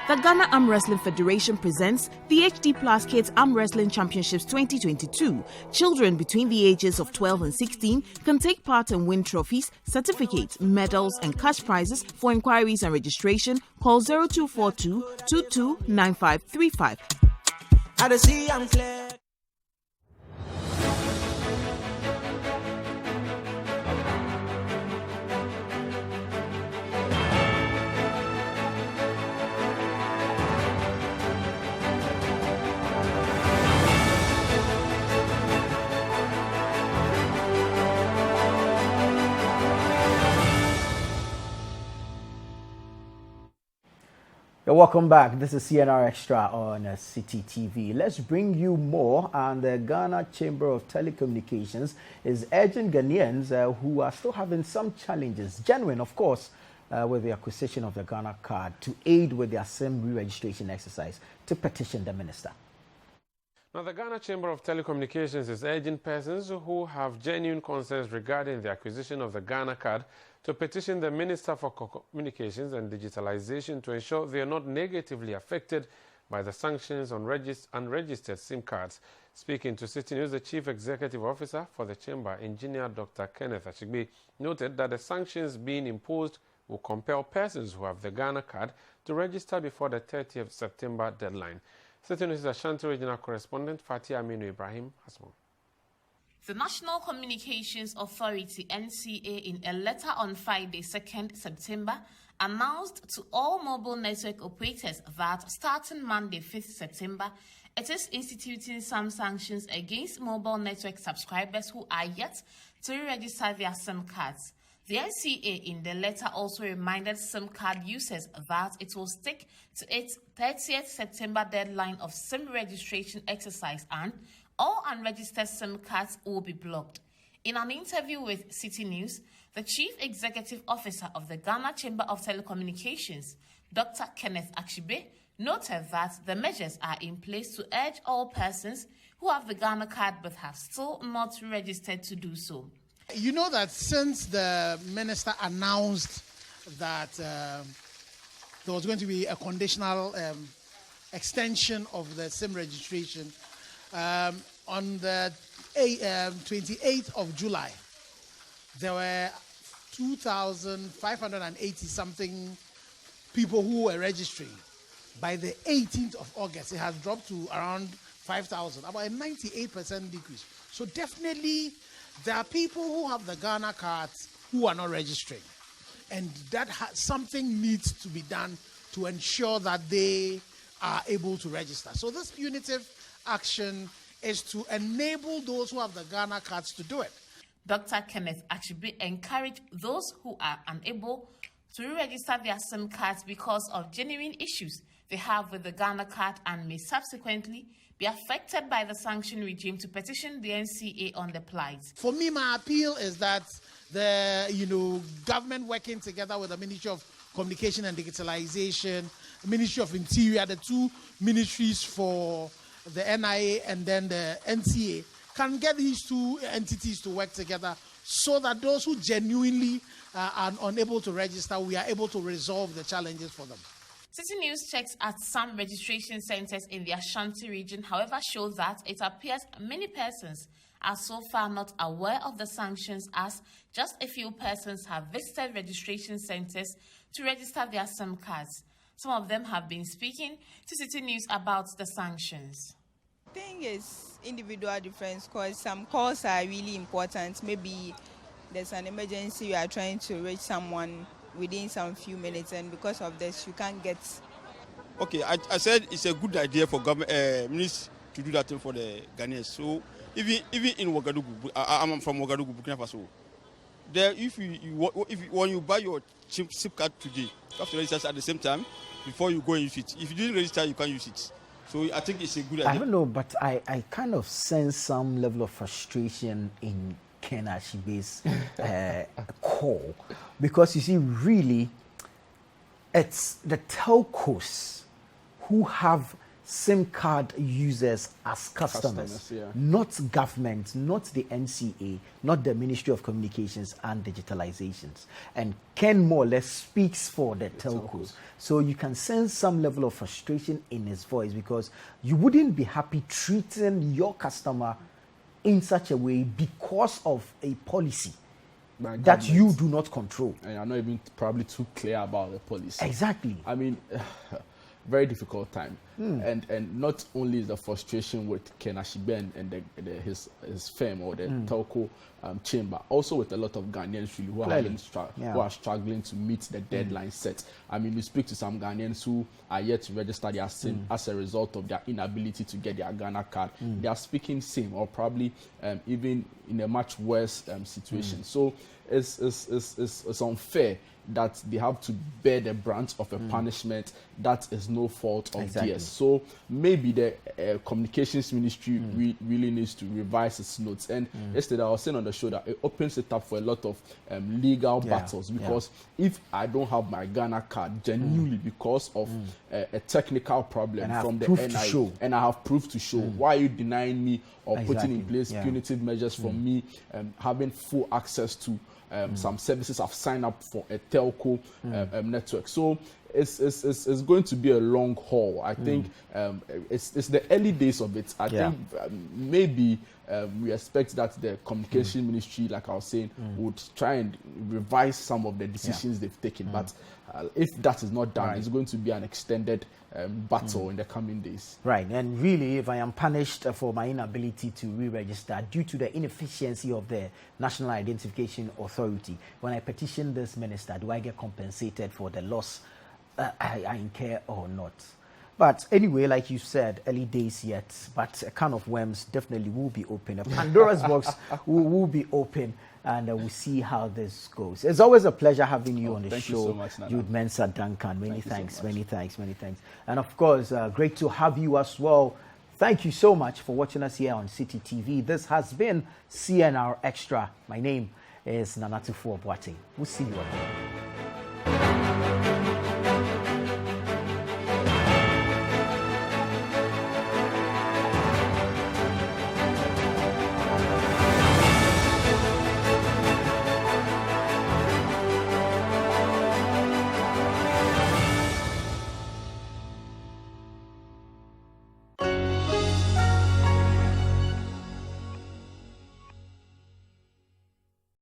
The Ghana Arm Wrestling Federation presents the HD Plus Kids Arm Wrestling Championships 2022. Children between the ages of 12 and 16 can take part and win trophies, certificates, medals, and cash prizes. For inquiries and registration, call 0242 229535. Welcome back. This is CNR Extra on Citi TV. Let's bring you more. And the Ghana Chamber of Telecommunications is urging Ghanaians who are still having some challenges, genuine of course, with the acquisition of the Ghana card, to aid with their SIM re-registration exercise, to petition the minister. Now, the Ghana Chamber of Telecommunications is urging persons who have genuine concerns regarding the acquisition of the Ghana card to petition the Minister for Communications and Digitalization to ensure they are not negatively affected by the sanctions on unregistered SIM cards. Speaking to Citi News, the Chief Executive Officer for the Chamber, Engineer Dr. Kenneth Achigbe, noted that the sanctions being imposed will compel persons who have the Ghana card to register before the 30th September deadline. Citi News' Ashanti Regional Correspondent Fatia Aminu Ibrahim has more. The National Communications Authority, NCA, in a letter on Friday, 2nd September, announced to all mobile network operators that starting Monday, 5th September, it is instituting some sanctions against mobile network subscribers who are yet to re-register their SIM cards. The NCA in the letter also reminded SIM card users that it will stick to its 30th September deadline of SIM registration exercise, and all unregistered SIM cards will be blocked. In an interview with Citi News, the Chief Executive Officer of the Ghana Chamber of Telecommunications, Dr. Kenneth Achigbe, noted that the measures are in place to urge all persons who have the Ghana card but have still not registered to do so. You know that since the minister announced that there was going to be a conditional extension of the SIM registration, on the 28th of July, there were 2,580 something people who were registering. By the 18th of August, it has dropped to around 5,000, about a 98% decrease. So definitely, there are people who have the Ghana cards who are not registering. And that something needs to be done to ensure that they are able to register. So this punitive action is to enable those who have the Ghana cards to do it. Dr. Kenneth Achibi encouraged those who are unable to re-register their SIM cards because of genuine issues they have with the Ghana card and may subsequently be affected by the sanction regime to petition the NCA on the plight. For me, my appeal is that the government working together with the Ministry of Communication and Digitalization, Ministry of Interior, the two ministries for the NIA and then the NCA, can get these two entities to work together so that those who genuinely are unable to register, we are able to resolve the challenges for them. Citi News checks at some registration centers in the Ashanti region, however, show that it appears many persons are so far not aware of the sanctions, as just a few persons have visited registration centers to register their SIM cards. Some of them have been speaking to Citi News about the sanctions. I think it's individual difference because some calls are really important. Maybe there's an emergency, you are trying to reach someone within some few minutes, and because of this, you can't get. Okay, I said it's a good idea for government ministers to do that thing for the Ghanaians. So even in Ouagadougou, I'm from Ouagadougou, Burkina Faso. There, when you buy your SIM card today, you have to register at the same time before you go and use it. If you didn't register, you can't use it. So I think it's a good idea. I don't know, but I kind of sense some level of frustration in Ken Ashibe's call, because you see, really, it's the telcos who have SIM card users as customers, yeah. Not government, not the NCA, not the Ministry of Communications and Digitalizations. And Ken more or less speaks for the telcos. So you can sense some level of frustration in his voice, because you wouldn't be happy treating your customer in such a way because of a policy that you do not control. And you're not even probably too clear about the policy. Exactly. I mean, very difficult time. And not only is the frustration with Ken Ashibe and his firm or the telco chamber, also with a lot of Ghanaians really who are struggling to meet the deadline set. I mean, we speak to some Ghanaians who are yet to register their SIM as a result of their inability to get their Ghana card. They are speaking SIM, or probably even in a much worse situation. So it's unfair that they have to bear the brunt of a punishment that is no fault of theirs. So maybe the communications ministry really needs to revise its notes. And yesterday I was saying on the show that it opens it up for a lot of legal battles, because if I don't have my Ghana card genuinely because of a technical problem from the NIA, and I have proof to show, why are you denying me or putting in place punitive measures for me having full access to some services I've signed up for a telco network? So it's going to be a long haul. I think it's the early days of it. I think maybe we expect that the communication ministry, like I was saying, would try and revise some of the decisions they've taken. But if that is not done, it's going to be an extended battle in the coming days. Right, and really, if I am punished for my inability to re-register due to the inefficiency of the National Identification Authority, when I petition this minister, do I get compensated for the loss I incur or not? But anyway, like you said, early days yet, but a can of worms definitely will be open. A Pandora's box will be open, and we'll see how this goes. It's always a pleasure having you on the show. You so much, Nana. Jude Mensah Duncan. Many Thank thanks, you so much. many thanks. And of course, great to have you as well. Thank you so much for watching us here on Citi TV. This has been CNR Extra. My name is Nanatu Boateng. We'll see you again.